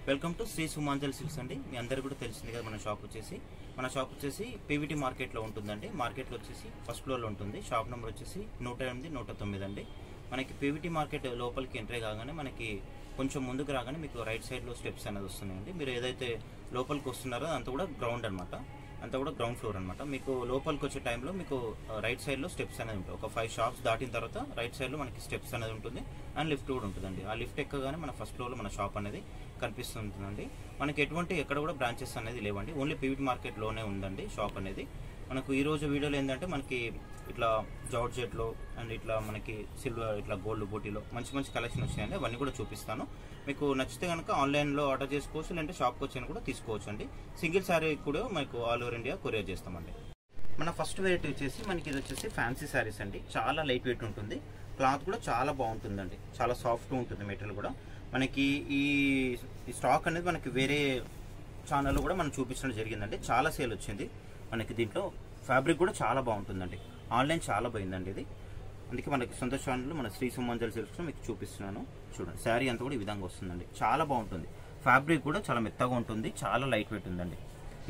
Welcome to Shri సుమాంజల్ silks అండి. మీ అందరికీ కూడా తెలిసింది కదా మన షాప్ వచ్చేసి పీవీటీ మార్కెట్లో ఉంటుందండి. మార్కెట్లో వచ్చేసి ఫస్ట్ ఫ్లోర్లో ఉంటుంది. షాప్ నెంబర్ వచ్చేసి 108, 109 అండి. మనకి పీవీటీ మార్కెట్ లోపలికి ఎంట్రీ కాగానే మనకి కొంచెం ముందుకు రాగానే మీకు రైట్ సైడ్లో స్టెప్స్ అనేది వస్తున్నాయండి. మీరు ఏదైతే లోపలికి వస్తున్నారో అంతా కూడా గ్రౌండ్ అనమాట, అంతా కూడా గ్రౌండ్ ఫ్లోర్ అనమాట. మీకు లోపలికి వచ్చే టైంలో మీకు రైట్ సైడ్లో స్టెప్స్ అనేది ఉంటాయి. ఒక 5 షాప్స్ దాటిన తర్వాత రైట్ సైడ్లో మనకి స్టెప్స్ అనేది ఉంటుంది అండ్ లిఫ్ట్ కూడా ఉంటుందండి. ఆ లిఫ్ట్ ఎక్కగానే మన ఫస్ట్ ఫ్లోర్లో మన షాప్ అనేది కనిపిస్తుందండి. మనకి ఎక్కడ కూడా బ్రాంచెస్ అనేది లేవండి, ఓన్లీ పీవీటీ మార్కెట్లోనే ఉందండి షాప్ అనేది. మనకు ఈరోజు వీడియోలో ఏంటంటే మనకి ఇట్లా జార్జెట్లో అండ్ ఇట్లా మనకి సిల్వర్ ఇట్లా గోల్డ్ బూటీలో మంచి కలెక్షన్ వచ్చాయండి. అవన్నీ కూడా చూపిస్తాను. మీకు నచ్చితే కనుక ఆన్లైన్లో ఆర్డర్ చేసుకోవచ్చు, లేదంటే షాప్కి వచ్చి కూడా తీసుకోవచ్చు అండి. సింగిల్ శారీ కూడా మీకు ఆల్ ఓవర్ ఇండియా కొరియర్ చేస్తామండి. మన ఫస్ట్ వెరైటీ వచ్చేసి మనకి ఇది వచ్చేసి ఫ్యాన్సీ శారీస్ అండి. చాలా లైట్ వెయిట్ ఉంటుంది, క్లాత్ కూడా చాలా బాగుంటుందండి, చాలా సాఫ్ట్గా ఉంటుంది మెటీరియల్ కూడా. మనకి ఈ స్టాక్ అనేది మనకి వేరే ఛానల్లో కూడా మనం చూపించడం జరిగిందండి. చాలా సేల్ వచ్చింది మనకి. దీంట్లో ఫ్యాబ్రిక్ కూడా చాలా బాగుంటుందండి. ఆన్లైన్ చాలా పోయిందండి ఇది, అందుకే మనకి సొంత ఛానల్లో మన శ్రీ సుమాంజల్ సిల్క్స్లో మీకు చూపిస్తున్నాను. చూడండి, శారీ అంతా కూడా ఈ విధంగా వస్తుందండి. చాలా బాగుంటుంది, ఫ్యాబ్రిక్ కూడా చాలా మెత్తగా ఉంటుంది, చాలా లైట్ వెయిట్ ఉందండి.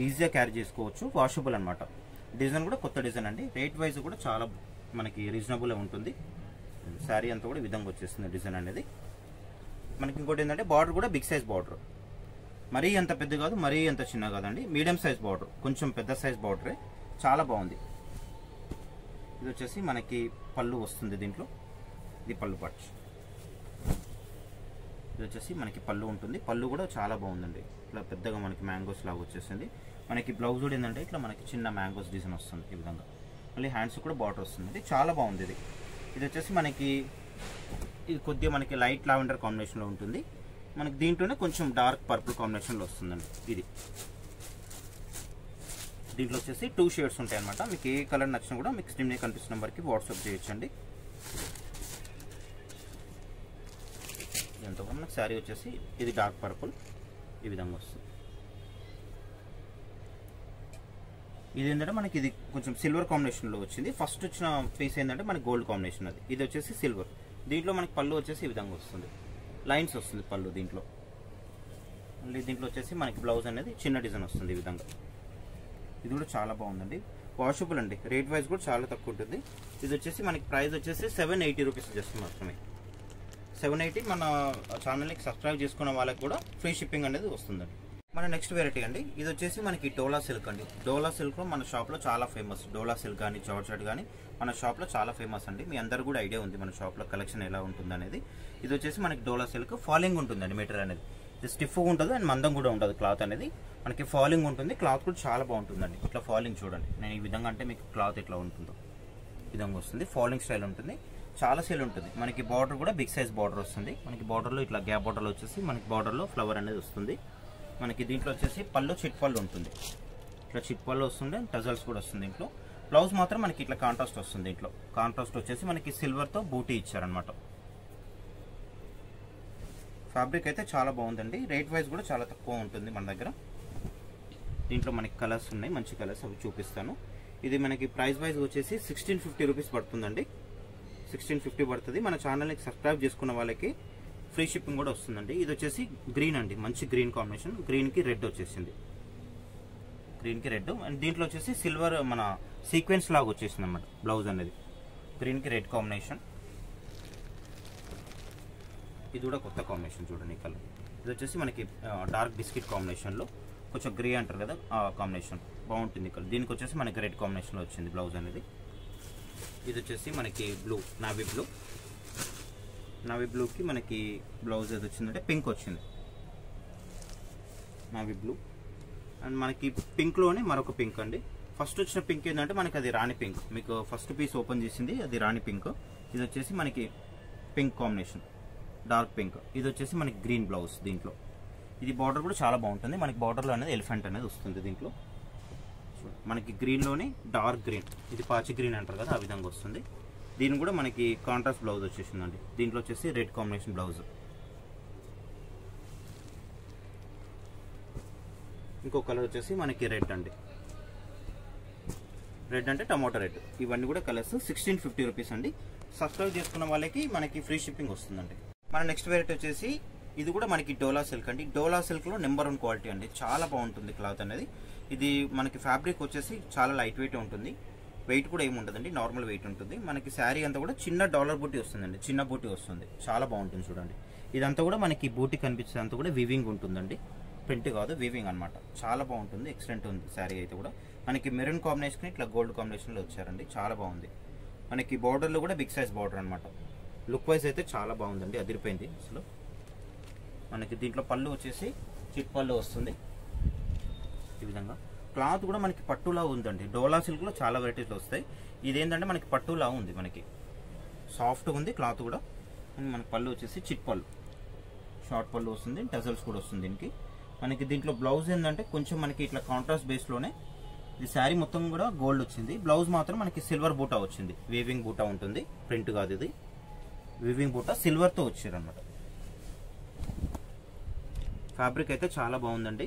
ఈజీగా క్యారీ చేసుకోవచ్చు, వాషబుల్ అనమాట. డిజైన్ కూడా కొత్త డిజైన్ అండి. రేట్ వైజ్ కూడా చాలా మనకి రీజనబుల్ ఉంటుంది. శారీ అంతా కూడా ఈ విధంగా వచ్చేస్తుంది డిజైన్ అనేది. మనకి ఇంకోటి ఏంటంటే బార్డర్ కూడా బిగ్ సైజ్ బార్డర్, మరీ అంత పెద్ద కాదు, మరీ అంత చిన్న కాదండి, మీడియం సైజ్ బార్డర్, కొంచెం పెద్ద సైజ్ బార్డరే, చాలా బాగుంది. ఇది వచ్చేసి మనకి పళ్ళు వస్తుంది దీంట్లో. ఇది పళ్ళు పార్ట్, ఇది వచ్చేసి మనకి పళ్ళు ఉంటుంది. పళ్ళు కూడా చాలా బాగుందండి, ఇట్లా పెద్దగా మనకి మ్యాంగోస్ లాగా వచ్చేసింది. మనకి బ్లౌజ్ కూడా ఏంటంటే ఇట్లా మనకి చిన్న మ్యాంగోస్ డిజైన్ వస్తుంది ఈ విధంగా. మళ్ళీ హ్యాండ్స్ కూడా బార్డర్ వస్తుంది, చాలా బాగుంది ఇది. ఇది వచ్చేసి మనకి ఇది కొద్దిగా మనకి లైట్ లావెండర్ కాంబినేషన్లో ఉంటుంది. మనకి దీంట్లోనే కొంచెం డార్క్ పర్పుల్ కాంబినేషన్లో వస్తుందండి ఇది. దీంట్లో వచ్చేసి 2 షేడ్స్ ఉంటాయి అనమాట. మీకు ఏ కలర్ నచ్చినా కూడా మీకు స్క్రీన్ మీద కనిపిస్తున్న నెంబర్కి వాట్సాప్ చేయొచ్చండి. దీంతో మనకి శారీ వచ్చేసి ఇది డార్క్ పర్పుల్ ఈ విధంగా వస్తుంది. ఇది ఏంటంటే మనకి ఇది కొంచెం సిల్వర్ కాంబినేషన్లో వచ్చింది. ఫస్ట్ వచ్చిన పీస్ ఏంటంటే మనకి గోల్డ్ కాంబినేషన్ అది. ఇది వచ్చేసి సిల్వర్. దీంట్లో మనకి పళ్ళు వచ్చేసి ఈ విధంగా వస్తుంది, లైన్స్ వస్తుంది పళ్ళు దీంట్లో. మళ్ళీ దీంట్లో వచ్చేసి మనకి బ్లౌజ్ అనేది చిన్న డిజైన్ వస్తుంది ఈ విధంగా. ఇది కూడా చాలా బాగుందండి, వాషబుల్ అండి. రేట్ వైజ్ కూడా చాలా తక్కువ ఉంటుంది. ఇది వచ్చేసి మనకి ప్రైస్ వచ్చేసి 780 రూపీస్ జస్ట్ మాత్రమే. 780. మన ఛానల్ని సబ్స్క్రైబ్ చేసుకున్న వాళ్ళకి కూడా ఫ్రీ షిప్పింగ్ అనేది వస్తుందండి. మన నెక్స్ట్ వెరైటీ అండి, ఇది వచ్చేసి మనకి డోలా సిల్క్ అండి. డోలా సిల్క్ మన షాప్లో చాలా ఫేమస్. డోలా సిల్క్ కానీ జార్జెట్ కానీ మన షాప్లో చాలా ఫేమస్ అండి. మీ అందరు కూడా ఐడియా ఉంది మన షాప్లో కలెక్షన్ ఎలా ఉంటుంది అనేది. ఇది వచ్చేసి మనకి డోలా సిల్క్ ఫాలింగ్ ఉంటుందండి మెటీరియల్ అనేది. ఇది స్టిఫ్గా ఉంటుంది అండ్ మందం కూడా ఉంటుంది. క్లాత్ అనేది మనకి ఫాలింగ్ ఉంటుంది, క్లాత్ కూడా చాలా బాగుంటుందండి. ఇట్లా ఫాలింగ్ చూడండి, నేను ఈ విధంగా అంటే మీకు క్లాత్ ఎట్లా ఉంటుందో ఈ విధంగా వస్తుంది. ఫాలింగ్ స్టైల్ ఉంటుంది, చాలా సేల్ ఉంటుంది. మనకి బార్డర్ కూడా బిగ్ సైజ్ బార్డర్ వస్తుంది. మనకి బార్డర్లో ఇట్లా గ్యాప్ బార్డర్లో వచ్చేసి మనకి బార్డర్లో ఫ్లవర్ అనేది వస్తుంది. మనకి దీంట్లో వచ్చేసి పళ్ళు చిట్ పళ్ళు ఉంటుంది, ఇట్లా చిట్ పళ్ళు వస్తుంది, టజల్స్ కూడా వస్తుంది దీంట్లో. బ్లౌజ్ మాత్రం మనకి ఇట్లా కాంట్రాస్ట్ వస్తుంది. దీంట్లో కాంట్రాస్ట్ వచ్చేసి మనకి సిల్వర్తో బూటీ ఇచ్చారనమాట. ఫ్యాబ్రిక్ అయితే చాలా బాగుందండి. రేట్ వైజ్ కూడా చాలా తక్కువ ఉంటుంది మన దగ్గర. దీంట్లో మనకి కలర్స్ ఉన్నాయి, మంచి కలర్స్, అవి చూపిస్తాను. ఇది మనకి ప్రైస్ వైజ్ వచ్చేసి 1650 రూపీస్ పడుతుందండి. 1650 పడుతుంది. మన ఛానల్ని సబ్స్క్రైబ్ చేసుకున్న వాళ్ళకి ఫ్రీ షిప్పింగ్ కూడా వస్తుందండి. ఇది వచ్చేసి గ్రీన్ అండి, మంచి గ్రీన్ కాంబినేషన్. గ్రీన్కి రెడ్ వచ్చేసింది, గ్రీన్కి రెడ్. అండ్ దీంట్లో వచ్చేసి సిల్వర్ మన సీక్వెన్స్ లాగా వచ్చేసింది అన్నమాట బ్లౌజ్ అనేది. గ్రీన్కి రెడ్ కాంబినేషన్. ఇది కూడా కొత్త కాంబినేషన్ చూడండి ఈ కలర్. ఇది వచ్చేసి మనకి డార్క్ బిస్కెట్ కాంబినేషన్లో కొంచెం గ్రే అంటారు కదా, ఆ కాంబినేషన్ బాగుంటుంది కలర్. దీనికి వచ్చేసి మనకి రెడ్ కాంబినేషన్లో వచ్చింది బ్లౌజ్ అనేది. ఇది వచ్చేసి మనకి బ్లూ, నావీ బ్లూ. నావీ బ్లూకి మనకి బ్లౌజ్ ఏది వచ్చిందంటే పింక్ వచ్చింది, నావీ బ్లూ. అండ్ మనకి పింక్లోనే మరొక పింక్ అండి. ఫస్ట్ వచ్చిన పింక్ ఏంటంటే మనకి అది రాణి పింక్. మీకు ఫస్ట్ పీస్ ఓపెన్ చేసింది అది రాణి పింక్. ఇది వచ్చేసి మనకి పింక్ కాంబినేషన్, డార్క్ పింక్. ఇది వచ్చేసి మనకి గ్రీన్ బ్లౌజ్ దీంట్లో. ఇది బార్డర్ కూడా చాలా బాగుంటుంది. మనకి బార్డర్లో అనేది ఎలిఫెంట్ అనేది వస్తుంది దీంట్లో. మనకి గ్రీన్లోనే డార్క్ గ్రీన్, ఇది పాచి గ్రీన్ అంటారు కదా, ఆ విధంగా వస్తుంది. దీని కూడా మనకి కాంట్రాస్ట్ బ్లౌజ్ వచ్చేసిందండి. దీంట్లో వచ్చేసి రెడ్ కాంబినేషన్ బ్లౌజ్. ఇంకో కలర్ వచ్చేసి మనకి రెడ్ అండి, రెడ్ అంటే టమాటో రెడ్. ఇవన్నీ కూడా కలర్స్ 1650 రూపీస్ అండి. సబ్స్క్రైబ్ చేసుకున్న వాళ్ళకి మనకి ఫ్రీ షిప్పింగ్ వస్తుందండి. మన నెక్స్ట్ వెరైటీ వచ్చేసి ఇది కూడా మనకి డోలా సిల్క్ అండి. డోలా సిల్క్లో నెంబర్ 1 క్వాలిటీ అండి. చాలా బాగుంటుంది క్లాత్ అనేది. ఇది మనకి ఫ్యాబ్రిక్ వచ్చేసి చాలా లైట్ వెయిట్ ఉంటుంది. వెయిట్ కూడా ఏమి ఉండదండి, నార్మల్ వెయిట్ ఉంటుంది. మనకి శారీ అంతా కూడా చిన్న డాలర్ బూటీ వస్తుందండి, చిన్న బూటీ వస్తుంది. చాలా బాగుంటుంది చూడండి. ఇదంతా కూడా మనకి బూటీ కనిపించేది అంతా కూడా వివింగ్ ఉంటుందండి, ప్రింట్ కాదు వివింగ్ అనమాట. చాలా బాగుంటుంది, ఎక్సలెంట్ ఉంది శారీ అయితే కూడా. మనకి మెరూన్ కాంబినేషన్ ఇట్లా గోల్డ్ కాంబినేషన్లో వచ్చారండి, చాలా బాగుంది. మనకి బార్డర్లో కూడా బిగ్ సైజ్ బార్డర్ అనమాట. లుక్ వైజ్ అయితే చాలా బాగుందండి, అదిరిపోయింది అసలు. మనకి దీంట్లో పళ్ళు వచ్చేసి చిట్ పళ్ళు వస్తుంది ఈ విధంగా. క్లాత్ కూడా మనకి పట్టులా ఉందండి. డోలా సిల్క్లో చాలా వెరైటీస్లో వస్తాయి. ఇదేంటంటే మనకి పట్టులా ఉంది, మనకి సాఫ్ట్గా ఉంది క్లాత్ కూడా. మనకి పళ్ళు వచ్చేసి చిట్ పళ్ళు, షార్ట్ పళ్ళు వస్తుంది, టజల్స్ కూడా వస్తుంది దీనికి. మనకి దీంట్లో బ్లౌజ్ ఏంటంటే కొంచెం మనకి ఇట్లా కాంట్రాస్ట్ బేస్లోనే. ఇది శారీ మొత్తం కూడా గోల్డ్ వచ్చింది, బ్లౌజ్ మాత్రం మనకి సిల్వర్ బూటా వచ్చింది. వీవింగ్ బూటా ఉంటుంది, ప్రింట్ కాదు ఇది. వీవింగ్ బూటా సిల్వర్తో వచ్చారనమాట. ఫ్యాబ్రిక్ అయితే చాలా బాగుందండి.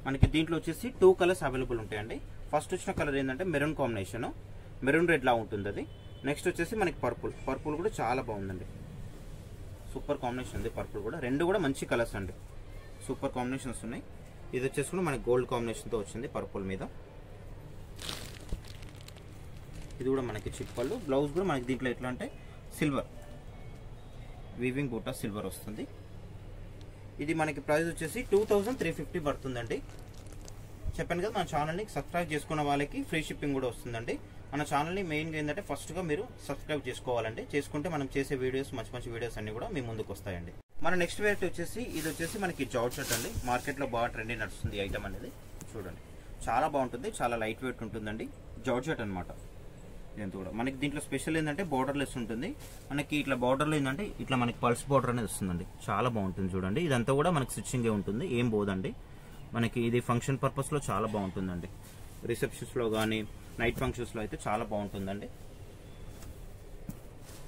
మనకి దీంట్లో వచ్చేసి 2 కలర్స్ అవైలబుల్ ఉంటాయండి. ఫస్ట్ వచ్చిన కలర్ ఏంటంటే మెరూన్ కాంబినేషన్, మెరూన్ రెడ్ లా ఉంటుంది అది. నెక్స్ట్ వచ్చేసి మనకి పర్పుల్, పర్పుల్ కూడా చాలా బాగుందండి, సూపర్ కాంబినేషన్ ఉంది. పర్పుల్ కూడా, రెండు కూడా మంచి కలర్స్ అండి, సూపర్ కాంబినేషన్స్ ఉన్నాయి. ఇది వచ్చేసి కూడా మనకి గోల్డ్ కాంబినేషన్తో వచ్చింది పర్పుల్ మీద. ఇది కూడా మనకి చిట్ పళ్ళు. బ్లౌజ్ కూడా మనకి దీంట్లో ఎట్లా అంటే సిల్వర్ వీవింగ్ బూటా సిల్వర్ వస్తుంది. ఇది మనకి ప్రైస్ వచ్చేసి 2350 పడుతుందండి. చెప్పాను కదా, మన ఛానల్ని సబ్స్క్రైబ్ చేసుకున్న వాళ్ళకి ఫ్రీ షిప్పింగ్ కూడా వస్తుందండి. మన ఛానల్ని మెయిన్గా ఏంటంటే ఫస్ట్గా మీరు సబ్స్క్రైబ్ చేసుకోవాలండి. చేసుకుంటే మనం చేసే వీడియోస్, మంచి మంచి వీడియోస్ అన్ని కూడా మీ ముందుకు వస్తాయండి. మన నెక్స్ట్ వెరైటీ వచ్చేసి ఇది వచ్చేసి మనకి జార్జెట్ అండి. మార్కెట్లో బాగా ట్రెండీ నడుస్తుంది ఈ ఐటమ్ అనేది. చూడండి చాలా బాగుంటుంది, చాలా లైట్ వెయిట్ ఉంటుందండి. జార్జెట్ అనమాట. ఇదంతా కూడా మనకి దీంట్లో స్పెషల్ ఏంటంటే బార్డర్లెస్ ఉంటుంది. మనకి ఇట్లా బార్డర్లో ఏంటంటే ఇట్లా మనకి పల్స్ బార్డర్ అనేది వస్తుందండి, చాలా బాగుంటుంది చూడండి. ఇదంతా కూడా మనకి స్టిచ్చింగే ఉంటుంది, ఏం పోదండి. మనకి ఇది ఫంక్షన్ పర్పస్లో చాలా బాగుంటుందండి. రిసెప్షన్స్లో కానీ నైట్ ఫంక్షన్స్లో అయితే చాలా బాగుంటుందండి.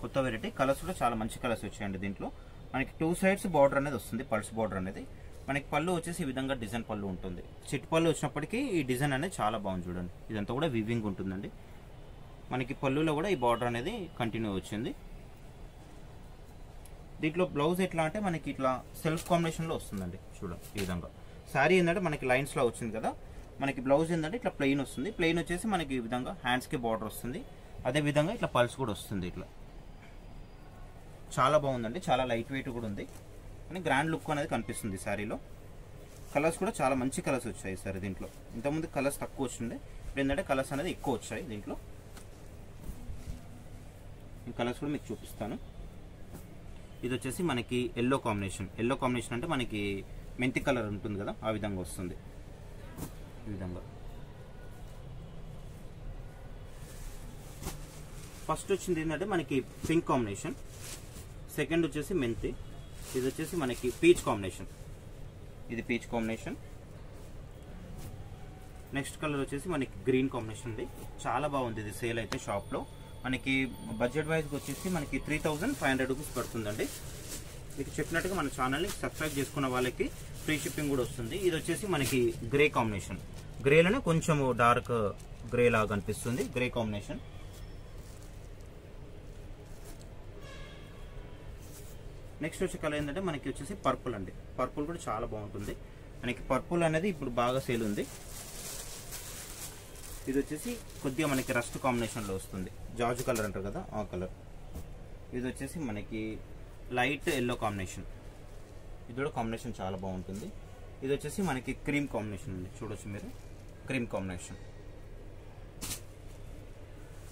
కొత్త వెరైటీ, కలర్స్ కూడా చాలా మంచి కలర్స్ వచ్చాయండి దీంట్లో. మనకి 2 సైడ్స్ బార్డర్ అనేది వస్తుంది, పల్స్ బార్డర్ అనేది. మనకి పళ్ళు వచ్చేసి ఈ విధంగా డిజైన్ పళ్ళు ఉంటుంది. చిట్ పళ్ళు వచ్చినప్పటికీ ఈ డిజైన్ అనేది చాలా బాగుంది చూడండి. ఇదంతా కూడా వివింగ్ ఉంటుందండి. మనకి పళ్ళులో కూడా ఈ బార్డర్ అనేది కంటిన్యూ వచ్చింది. దీంట్లో బ్లౌజ్ ఎట్లా అంటే మనకి ఇట్లా సెల్ఫ్ కాంబినేషన్లో వస్తుందండి చూడండి. ఈ విధంగా శారీ ఏంటంటే మనకి లైన్స్లో వచ్చింది కదా, మనకి బ్లౌజ్ ఏంటంటే ఇట్లా ప్లెయిన్ వస్తుంది. ప్లెయిన్ వచ్చేసి మనకి ఈ విధంగా హ్యాండ్స్కి బార్డర్ వస్తుంది. అదే విధంగా ఇట్లా పల్స్ కూడా వస్తుంది. ఇట్లా చాలా బాగుందండి, చాలా లైట్ వెయిట్ కూడా ఉంది. కానీ గ్రాండ్ లుక్ అనేది కనిపిస్తుంది శారీలో. కలర్స్ కూడా చాలా మంచి కలర్స్ వచ్చాయి సార్ దీంట్లో. ఇంతకుముందు కలర్స్ తక్కువ వచ్చిండే, ఇప్పుడు ఏంటంటే కలర్స్ అనేది ఎక్కువ వచ్చాయి దీంట్లో. ఈ కలర్స్ కూడా మీకు చూపిస్తాను. ఇది వచ్చేసి మనకి ఎల్లో కాంబినేషన్. ఎల్లో కాంబినేషన్ అంటే మనకి మెంతి కలర్ ఉంటుంది కదా, ఆ విధంగా వస్తుంది. ఈ విధంగా ఫస్ట్ వచ్చింది ఏంటంటే మనకి పింక్ కాంబినేషన్, సెకండ్ వచ్చేసి మెంతి, ఇది వచ్చేసి మనకి పీచ్ కాంబినేషన్. ఇది పీచ్ కాంబినేషన్. నెక్స్ట్ కలర్ వచ్చేసి మనకి గ్రీన్ కాంబినేషన్ ఉంది. చాలా బాగుంది ఇది సేల్ అయితే షాప్లో. మనకి బడ్జెట్ వైజ్కి వచ్చేసి మనకి 3500 రూపీస్ పడుతుందండి. మీకు చెప్పినట్టుగా మన ఛానల్ని సబ్స్క్రైబ్ చేసుకున్న వాళ్ళకి ఫ్రీ షిప్పింగ్ కూడా వస్తుంది. ఇది వచ్చేసి మనకి గ్రే కాంబినేషన్. గ్రేలోనే కొంచెం డార్క్ గ్రే లాగా అనిపిస్తుంది, గ్రే కాంబినేషన్. నెక్స్ట్ వచ్చే కలర్ ఏంటంటే మనకి వచ్చేసి పర్పుల్ అండి. పర్పుల్ కూడా చాలా బాగుంటుంది. మనకి పర్పుల్ అనేది ఇప్పుడు బాగా సేల్ ఉంది. ఇది వచ్చేసి కొద్దిగా మనకి రస్ట్ కాంబినేషన్లో వస్తుంది, జార్జ్ కలర్ అంటారు కదా ఆ కలర్. ఇది వచ్చేసి మనకి లైట్ ఎల్లో కాంబినేషన్. ఇది కూడా కాంబినేషన్ చాలా బాగుంటుంది. ఇది వచ్చేసి మనకి క్రీమ్ కాంబినేషన్ అండి, చూడొచ్చు మీరు, క్రీమ్ కాంబినేషన్.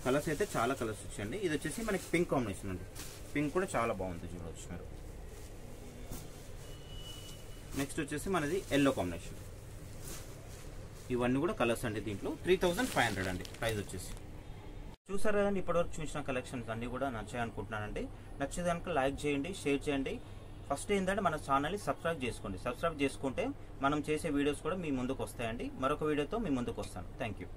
కలర్స్ అయితే చాలా కలర్స్ వచ్చాయండి. ఇది వచ్చేసి మనకి పింక్ కాంబినేషన్ అండి. పింక్ కూడా చాలా బాగుంది, చూడవచ్చు మీరు. నెక్స్ట్ వచ్చేసి మనది ఎల్లో కాంబినేషన్. ఇవన్నీ కూడా కలర్స్ అండి. దీంట్లో 3500 అండి ప్రైస్ వచ్చేసి. చూసారు కదండి, ఇప్పటివరకు చూసిన కలెక్షన్స్ అన్నీ కూడా నచ్చాయి అనుకుంటున్నానండి. నచ్చే కనుక లైక్ చేయండి, షేర్ చేయండి. ఫస్ట్ ఏంటంటే మన ఛానల్ని సబ్స్క్రైబ్ చేసుకోండి. సబ్స్క్రైబ్ చేసుకుంటే మనం చేసే వీడియోస్ కూడా మీ ముందుకు వస్తాయండి. మరొక వీడియోతో మీ ముందుకు వస్తాను. Thank you.